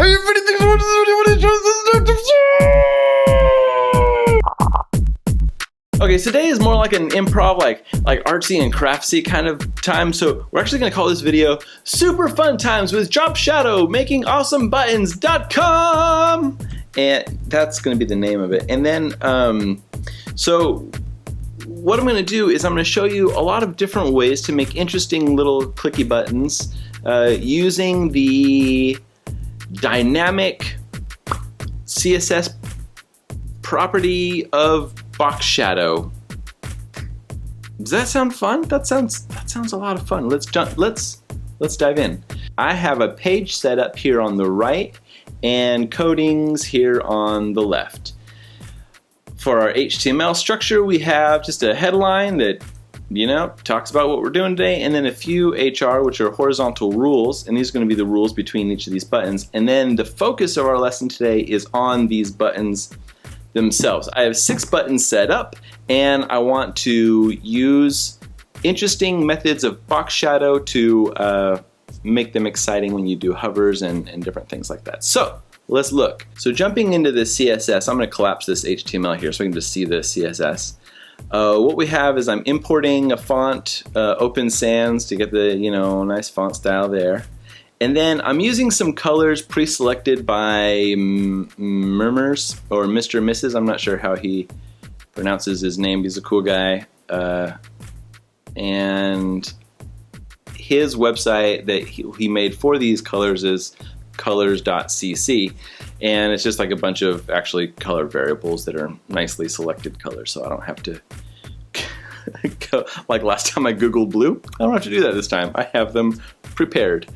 Everybody thinks what is Okay, so today is more like an improv, like artsy and craftsy kind of time. So we're actually gonna call this video Super Fun Times with Boxshadow, making awesome buttons.com. And that's gonna be the name of it. And then, so what I'm gonna do is I'm gonna show you a lot of different ways to make interesting little clicky buttons using the dynamic CSS property of Boxshadow. Does that sound fun? That sounds a lot of fun. Let's dive in. I have a page set up here on the right and codings here on the left. For our HTML structure, we have just a headline that, you know, talks about what we're doing today, and then a few HR, which are horizontal rules, and these are going to be the rules between each of these buttons. And then the focus of our lesson today is on these buttons themselves. I have 6 buttons set up, and I want to use interesting methods of Boxshadow to make them exciting when you do hovers and different things like that. So let's look. So jumping into the CSS, I'm going to collapse this HTML here so we can just see the CSS. What we have is I'm importing a font, Open Sans, to get the nice font style there. And then I'm using some colors pre-selected by Murmurs or Mr. Mrs. I'm not sure how he pronounces his name. He's a cool guy. And his website that he made for these colors is colors.cc. And it's just like a bunch of actually color variables that are nicely selected colors. So I don't have to go, like last time I Googled blue, I don't have to do that this time. I have them prepared.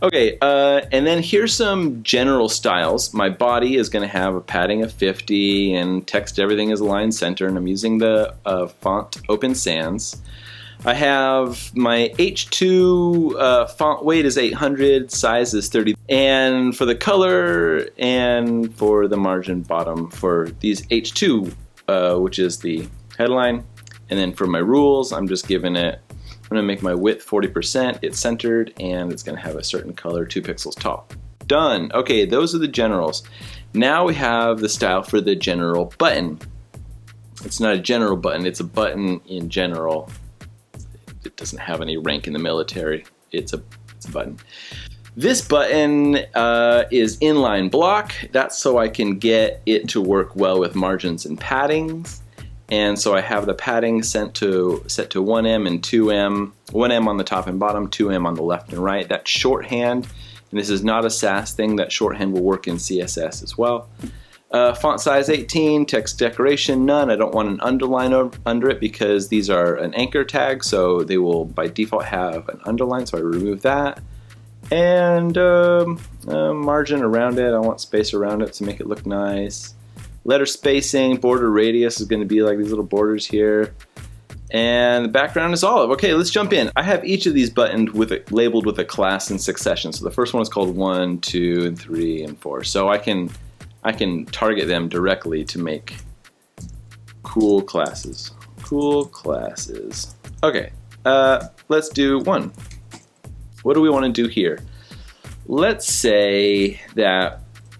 Okay, and then here's some general styles. My body is going to have a padding of 50 and text everything is aligned center, and I'm using the font Open Sans. I have my H2 font weight is 800, size is 30, and for the color and for the margin bottom for these H2, which is the headline, and then for my rules, I'm just giving it, I'm going to make my width 40%, it's centered, and it's going to have a certain color, 2 pixels tall. Done. Okay, those are the generals. Now we have the style for the general button. It's not a general button, it's a button in general. It doesn't have any rank in the military. It's a button. This button is inline block. That's so I can get it to work well with margins and paddings. And so I have the padding set to 1em and 2em, 1em on the top and bottom, 2em on the left and right. That's shorthand, and this is not a Sass thing. That shorthand will work in CSS as well. Font size 18, text decoration none. I don't want an underline under it because these are an anchor tag, so they will by default have an underline, so I remove that. And margin around it, I want space around it to make it look nice. Letter spacing, border radius is going to be like these little borders here. And the background is olive. Okay, let's jump in. I have each of these buttons labeled with a class in succession. So the first one is called 1, 2, and 3, and 4. So I can target them directly to make cool classes. Cool classes. Okay, let's do 1. What do we want to do here? Let's say that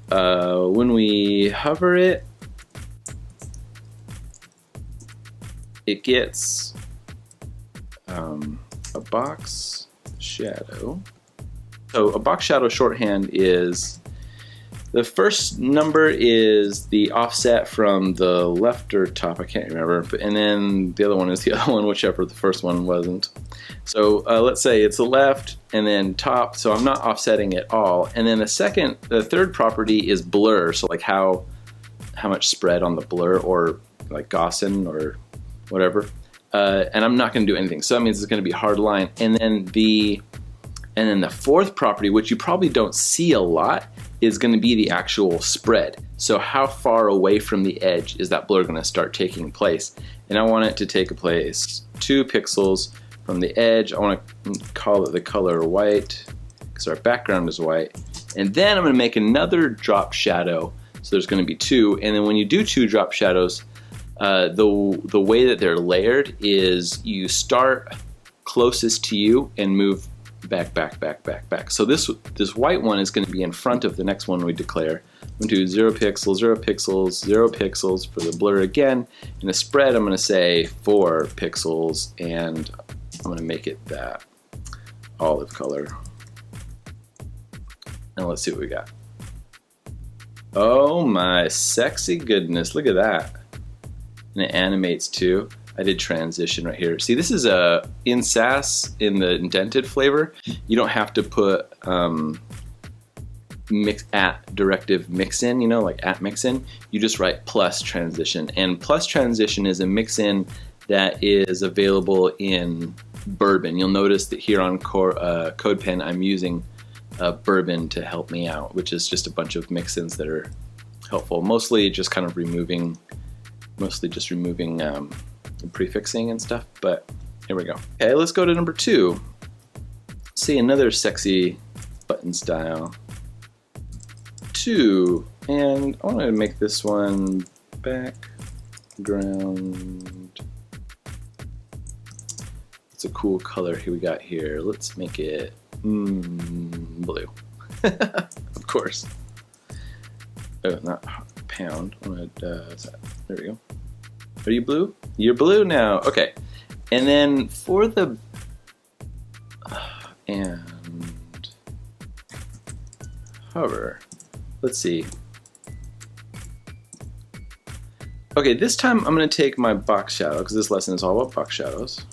when we hover it, it gets a box shadow. So a box shadow shorthand is the first number is the offset from the left or top, I can't remember, and then the other one is the other one, whichever the first one wasn't. So let's say it's the left and then top, so I'm not offsetting at all. And then the third property is blur, so like how much spread on the blur, or like Gaussian or whatever. And I'm not going to do anything, so that means it's going to be hard line. And then the fourth property, which you probably don't see a lot, is going to be the actual spread. So how far away from the edge is that blur going to start taking place? And I want it to take place 2 pixels from the edge. I want to call it the color white because our background is white. And then I'm going to make another drop shadow. So there's going to be 2. And then when you do 2 drop shadows, the way that they're layered is you start closest to you and move back, back, back, back, back. So this white one is going to be in front of the next one we declare. I'm going to do 0 pixels, 0 pixels, 0 pixels for the blur again. In the spread, I'm going to say 4 pixels, and I'm going to make it that olive color. And let's see what we got. Oh my sexy goodness, look at that. And it animates too. I did transition right here. See, this is in SAS, in the indented flavor, you don't have to put directive mixin, you know, like @mixin. You just write plus transition. And plus transition is a mixin that is available in Bourbon. You'll notice that here on CodePen I'm using Bourbon to help me out, which is just a bunch of mixins that are helpful. Mostly just removing prefixing and stuff, but here we go. Okay, let's go to number 2. See, another sexy button style. 2, and I want to make this one background. It's a cool color here we got here. Let's make it blue. Of course. Oh, not pound. There we go. Are you blue? You're blue now. Okay. And then for the and hover. Let's see. Okay, this time I'm going to take my Boxshadow, because this lesson is all about Boxshadows.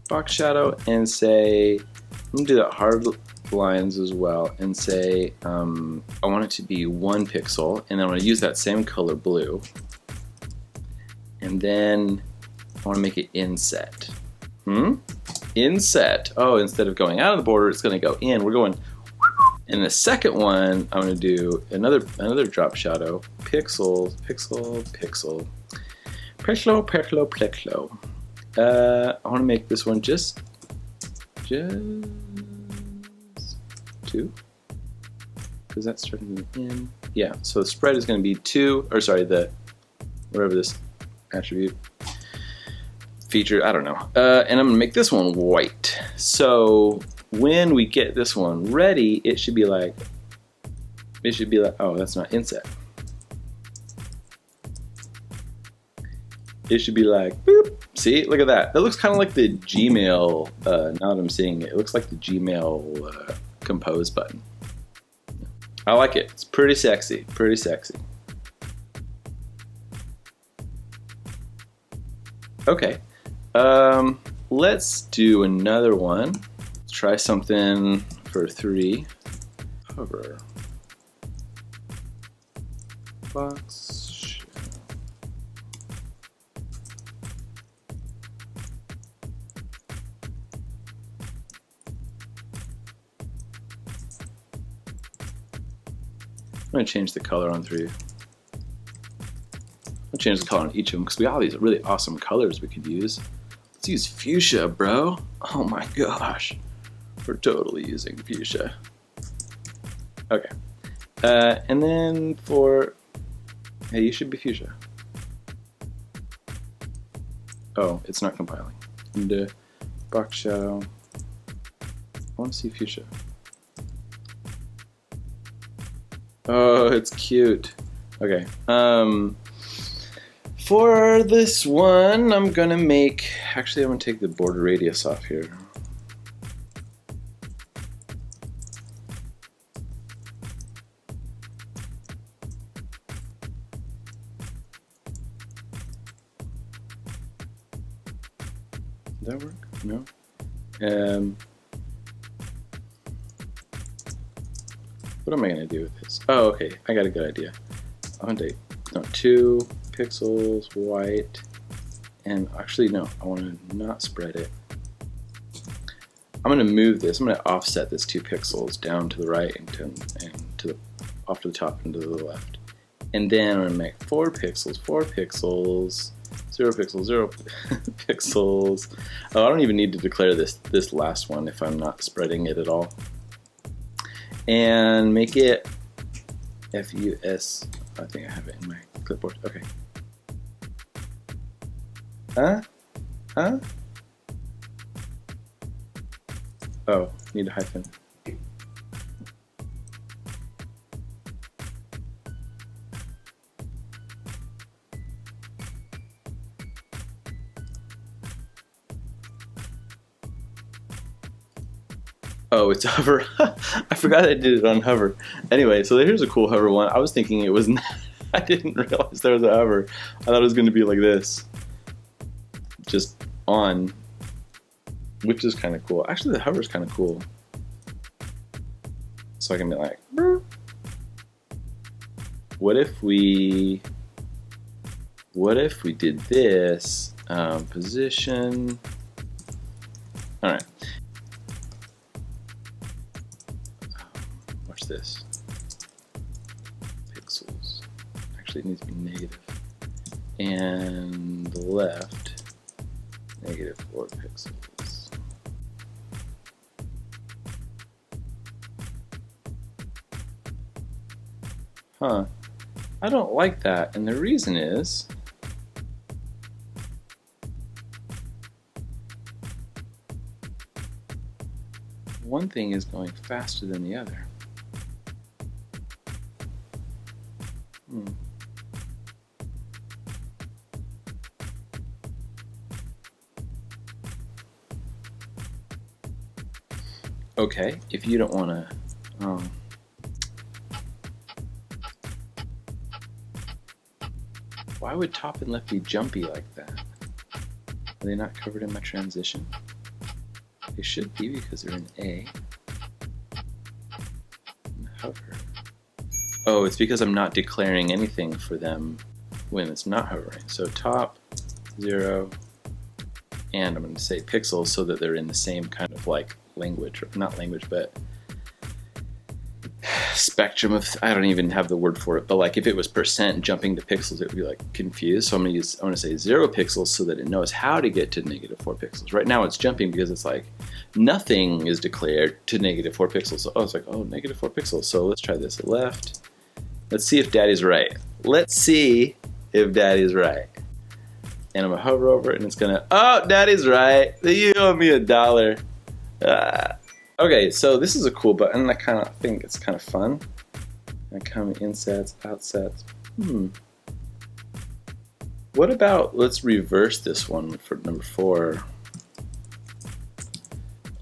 Boxshadow, and say, I'm going to do that hard lines as well, and say I want it to be 1 pixel, and then I'm going to use that same color blue. And then I want to make it inset. Inset. Oh, instead of going out of the border, it's going to go in. We're going. In the second one, I'm going to do another drop shadow. Pixel, pixel, pixel. Pixel, pixel, pixel. I want to make this one just 2. Because that's starting to be in. Yeah. So the spread is going to be 2. Or sorry, whatever this attribute feature, I don't know. And I'm gonna make this one white. So when we get this one ready, it should be like, oh, that's not inset. It should be like, boop. See, look at that. That looks kind of like the Gmail, now that I'm seeing it, it looks like the Gmail compose button. I like it. It's pretty sexy, pretty sexy. Okay, let's do another one. Let's try something for 3. Hover. Box. I'm going to change the color on 3. I'll change the color on each of them because we have all these really awesome colors we could use. Let's use fuchsia, bro. Oh my gosh. We're totally using fuchsia. Okay. And then for, hey, you should be fuchsia. Oh, it's not compiling. And Boxshadow. I want to see fuchsia. Oh, it's cute. Okay. For this one, I'm gonna make, actually I'm gonna take the border radius off here. Does that work? No? What am I gonna do with this? Oh, okay, I got a good idea. I'm gonna take 2 pixels white, and actually no, I want to not spread it. I'm going to move this. I'm going to offset this 2 pixels down to the right and to the off to the top and to the left, and then I'm going to make 4 pixels, 4 pixels, 0 pixels, 0 pixels. Oh, I don't even need to declare this last one if I'm not spreading it at all, and make it FUS. I think I have it in my clipboard. Okay. Huh? Oh, need a hyphen. Oh, it's hover. I forgot I did it on hover. Anyway, so here's a cool hover one. I was thinking it was not, I didn't realize there was a hover. I thought it was going to be like this. Just on. Which is kind of cool. Actually, the hover is kind of cool. So I can be like, Burr. What if we did this? Position. All right. Watch this. Pixels. Actually, it needs to be negative. And the left, -4 pixels. Huh. I don't like that, and the reason is one thing is going faster than the other. Okay, if you don't want to why would top and left be jumpy like that? Are they not covered in my transition? They should be because they're in A. And hover. Oh, it's because I'm not declaring anything for them when it's not hovering. So top, 0, and I'm going to say pixels so that they're in the same kind of like language, or not language, but spectrum of, I don't even have the word for it, but like if it was percent jumping to pixels, it would be like confused. So I'm going to say 0 pixels so that it knows how to get to -4 pixels. Right now it's jumping because it's like nothing is declared to -4 pixels. So, oh, it's like, oh, -4 pixels. So let's try this left. Let's see if daddy's right. Let's see if daddy's right. And I'm going to hover over it and it's going to, oh, daddy's right. You owe me $1. Okay, so this is a cool button. I kind of think it's kind of fun. I come insets, outsets. What about, let's reverse this one for number 4.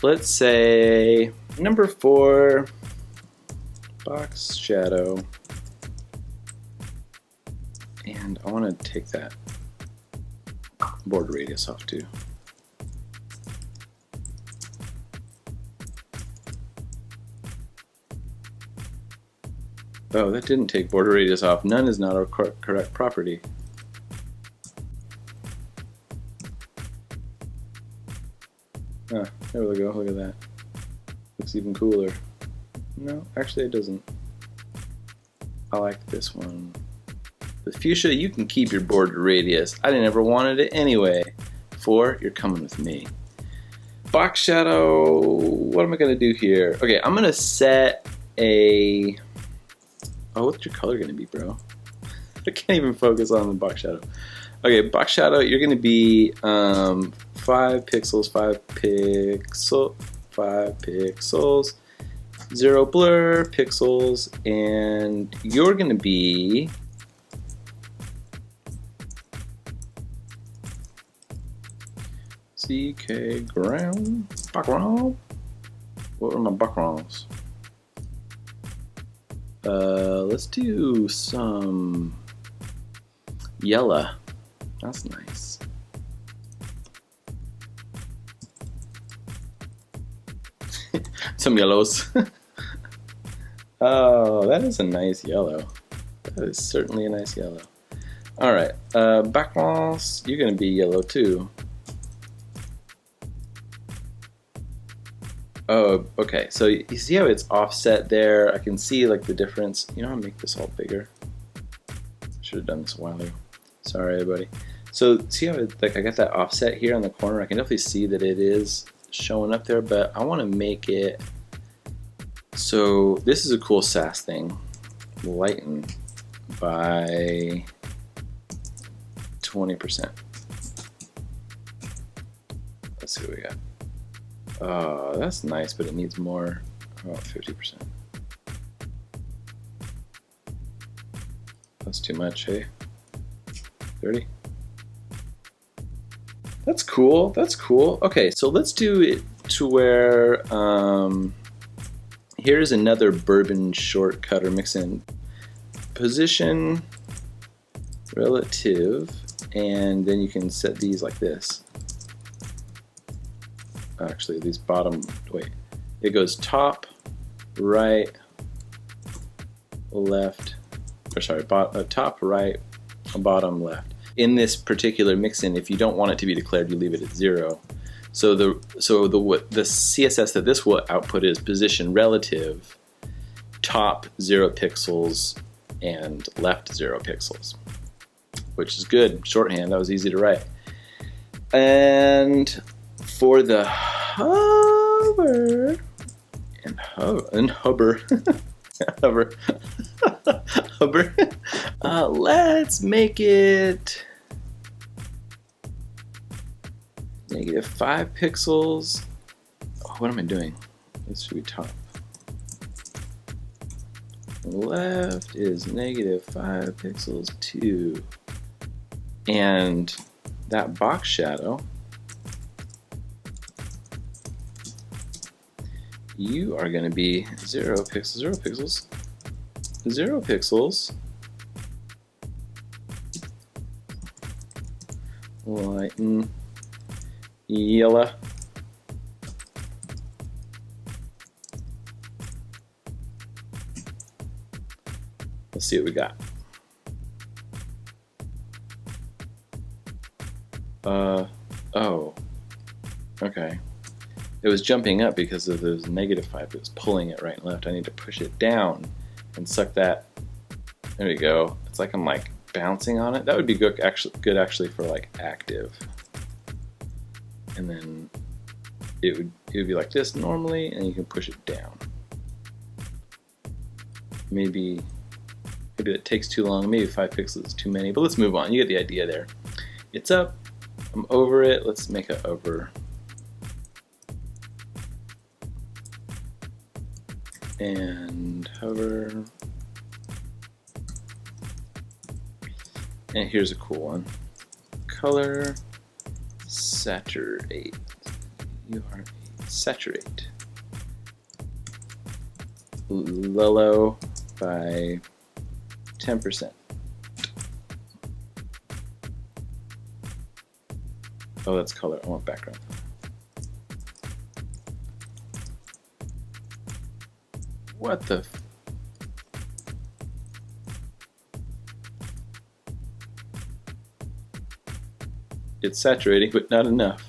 Let's say number 4, Boxshadow. And I want to take that border radius off too. Oh, that didn't take border radius off. None is not a correct property. Ah, there we go. Look at that. Looks even cooler. No, actually it doesn't. I like this one. With fuchsia, you can keep your border radius. I never wanted it anyway. 4, you're coming with me. Boxshadow, what am I going to do here? Okay, I'm going to set a... Oh, what's your color going to be, bro? I can't even focus on the Boxshadow. Okay, Boxshadow, you're going to be 5 pixels, 5 pixels, 0 blur, pixels, and you're going to be... CK ground, background. What were my backgrounds? Let's do some yellow. That's nice. Some yellows. Oh, that is a nice yellow. That is certainly a nice yellow. All right, backgrounds. You're gonna be yellow too. Oh, okay, so you see how it's offset there? I can see like the difference. You know, I'll make this all bigger. Should have done this a while ago. Sorry, everybody. So see how like I got that offset here on the corner? I can definitely see that it is showing up there, but I want to make it so this is a cool SAS thing. Lighten by 20%. Let's see what we got. That's nice, but it needs more. Oh, 50%. That's too much, hey? 30? That's cool, that's cool. Okay, so let's do it to where, here's another bourbon shortcut or mix in. Position relative, and then you can set these like this. Actually, these bottom, wait. It goes top, right, left, or sorry, top, right, bottom, left. In this particular mix-in, if you don't want it to be declared, you leave it at 0. So the CSS that this will output is position relative, top 0 pixels, and left 0 pixels, which is good. Shorthand, that was easy to write. And for the hover and hover hover, let's make it -5 pixels. Oh, what am I doing? This should be top. Left is -5 pixels too. And that box shadow, you are going to be 0 pixels, 0 pixels, 0 pixels. Lighten, yellow. Let's see what we got. Oh, okay. It was jumping up because of those -5. It was pulling it right and left. I need to push it down and suck that. There we go. It's like I'm like bouncing on it. That would be good actually for like active. And then it would be like this normally, and you can push it down. Maybe that takes too long. Maybe 5 pixels is too many. But let's move on. You get the idea there. It's up. I'm over it. Let's make it over. And hover. And here's a cool one. Color saturate. Saturate. Low by 10%. Oh, that's color. I want background. What the? It's saturating, but not enough.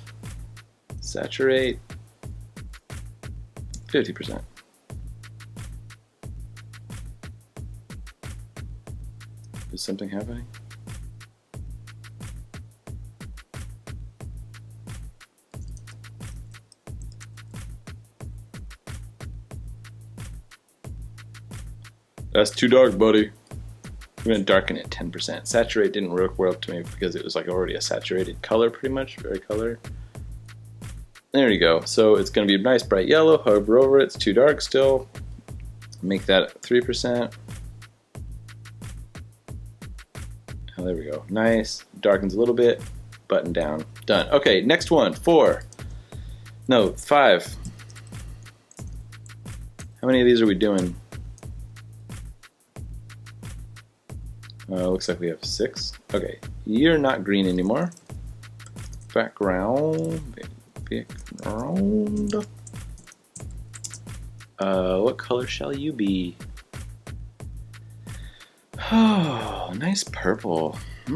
Saturate 50%. Is something happening? That's too dark, buddy. We're gonna darken it 10%. Saturate didn't work well to me because it was like already a saturated color pretty much, very color. There you go. So it's gonna be a nice bright yellow, hover over it, it's too dark still. Make that 3%. Oh, there we go. Nice. Darkens a little bit. Button down. Done. Okay, next one. 5. How many of these are we doing? Looks like we have 6. Okay, you're not green anymore. Background. What color shall you be? Oh, nice purple. I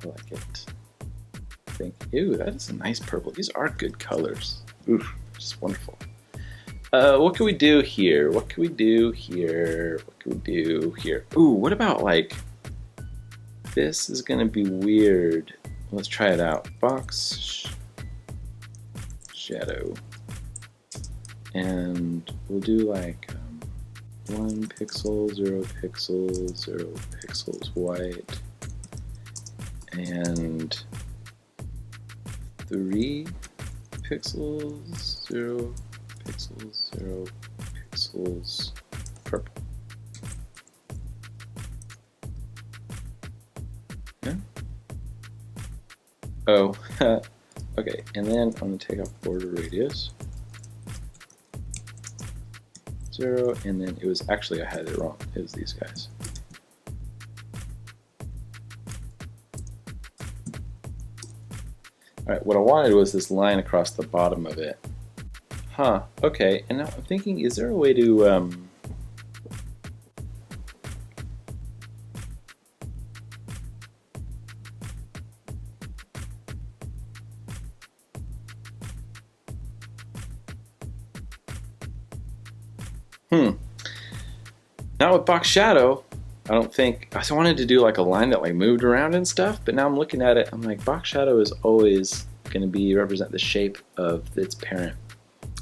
like it. Ew, that is a nice purple. These are good colors. Oof, just wonderful. What can we do here? What can we do here? What can we do here? Ooh, what about like, this is gonna be weird. Let's try it out. Boxshadow. And we'll do like 1 pixel, 0 pixels, 0 pixels white. And 3 pixels, 0 pixels, 0 pixels, purple. Yeah. Oh, okay, and then I'm going to take off border radius. 0, and then it was actually, I had it wrong. It was these guys. Alright, what I wanted was this line across the bottom of it. Huh, okay, and now I'm thinking, is there a way to, not with Boxshadow, I don't think. I wanted to do like a line that like moved around and stuff, but now I'm looking at it, I'm like, Boxshadow is always going to represent the shape of its parent.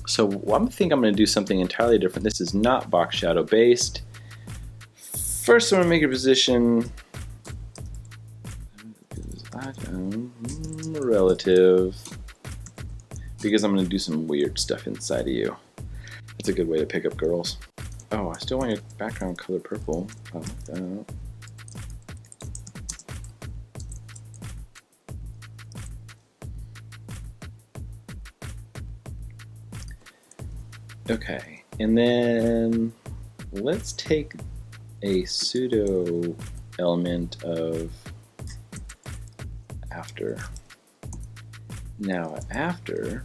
So I think I'm going to do something entirely different. This is not Boxshadow based. First, I'm going to make a position relative, because I'm going to do some weird stuff inside of you. That's a good way to pick up girls. Oh, I still want your background color purple. I like that. Okay, and then let's take a pseudo element of after. Now, after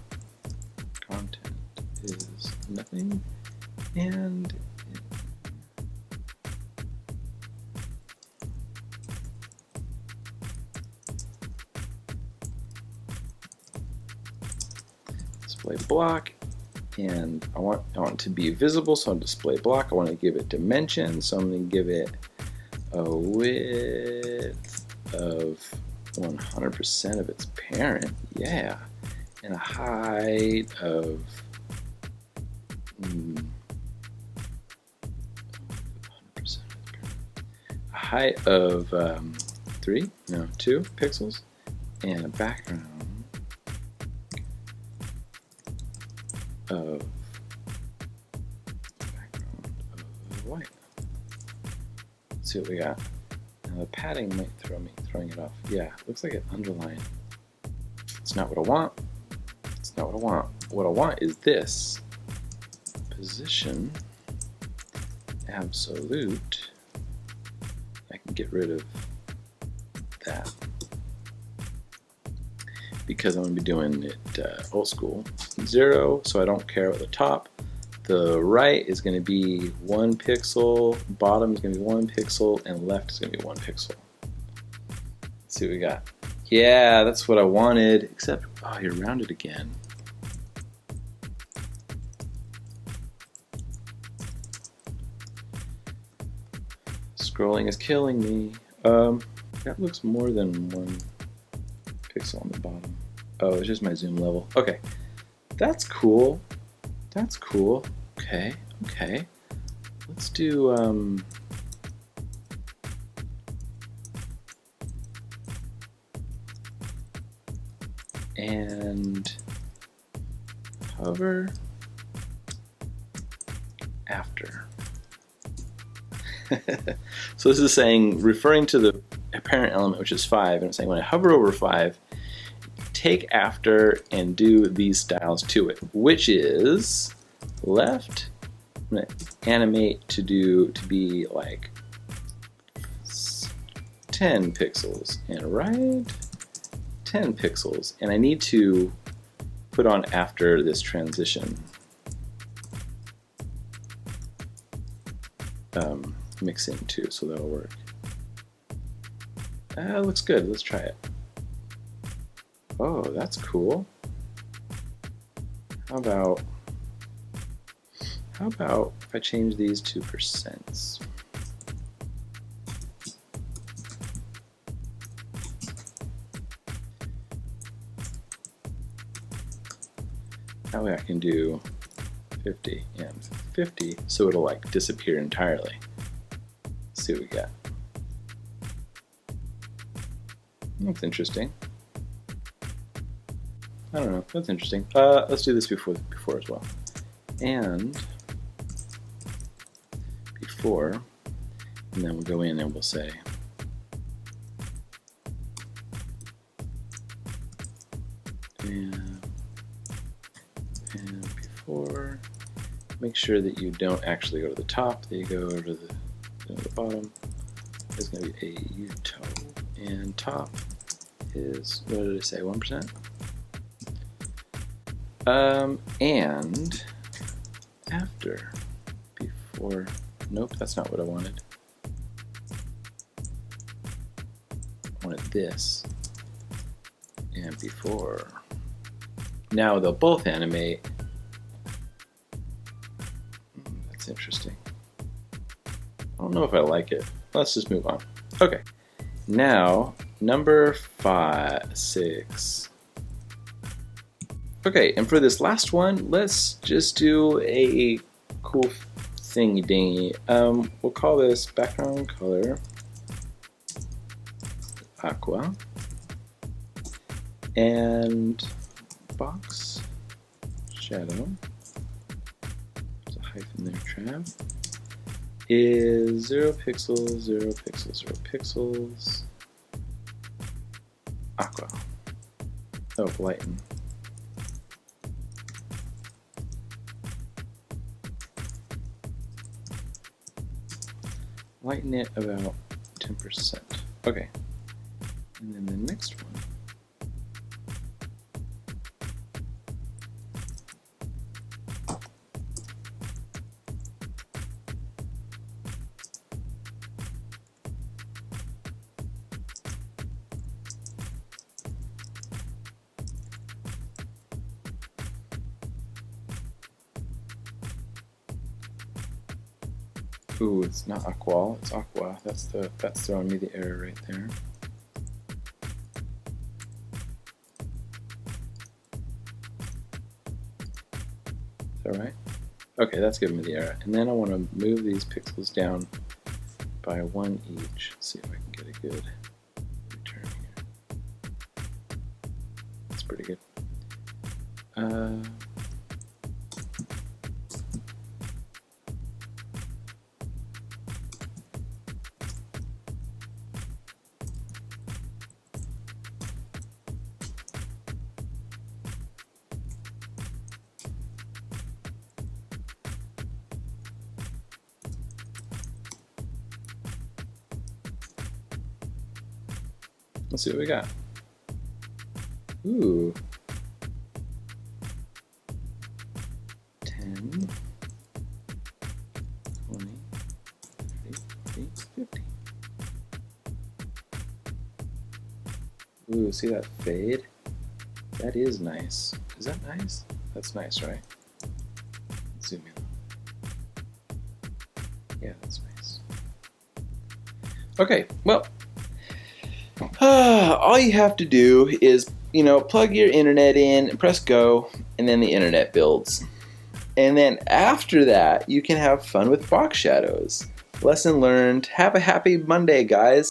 content is nothing, and display block, and I want it to be visible, so on display block I want to give it dimension, so I'm going to give it a width of 100% of its parent, yeah, and a height of 100% of its parent. A height of 2 pixels, and a background of white. Let's see what we got. Now the padding might throw me, throwing it off. Yeah, looks like an underline. It's not what I want. It's not what I want. What I want is this. Position absolute. I can get rid of that, because I'm going to be doing it old school. 0, so I don't care about the top. The right is going to be 1 pixel, bottom is going to be 1 pixel, and left is going to be 1 pixel. Let's see what we got. Yeah, that's what I wanted, except, oh, you're rounded again. Scrolling is killing me. That looks more than 1 pixel on the bottom. Oh, it's just my zoom level. Okay, that's cool. That's cool. Okay, okay. Let's do and hover after. So this is saying, referring to the parent element, which is 5, and it's saying when I hover over 5, take after and do these styles to it, which is left. I'm going to animate to be like 10 pixels, and right 10 pixels, and I need to put on after this transition mixing too, so that'll work. Looks good. Let's try it. Oh, that's cool. How about if I change these to percents? That way I can do 50 and 50, so it'll like disappear entirely. Let's see what we got. That's interesting. I don't know. That's interesting. Let's do this before as well. And before, and then we'll go in and we'll say and before. Make sure that you don't actually go to the top, that you go over to the bottom. There's going to be a util, and top is, what did I say, 1%? And after, before, nope, that's not what I wanted. I wanted this, and before. Now they'll both animate. That's interesting. I don't know if I like it. Let's just move on. Okay, now number 6. Okay, and for this last one, let's just do a cool thingy dingy. We'll call this background color aqua, and box shadow, there's a hyphen there, trav, is 0 pixels, 0 pixels, 0 pixels, aqua. Oh, lighten. Lighten it about 10%. Okay. And then the next one. Ooh, it's not aqual, it's aqua. That's throwing me the error right there. Is that right? Okay, that's giving me the error. And then I want to move these pixels down by 1 each. Let's see if I can get a good return here. That's pretty good. Let's see what we got. Ooh. 10, 20, 30, 50. Ooh, see that fade? That is nice. Is that nice? That's nice, right? Let's zoom in. Yeah, that's nice. Okay, well, all you have to do is, plug your internet in and press go, and then the internet builds. And then after that, you can have fun with box shadows. Lesson learned. Have a happy Monday, guys.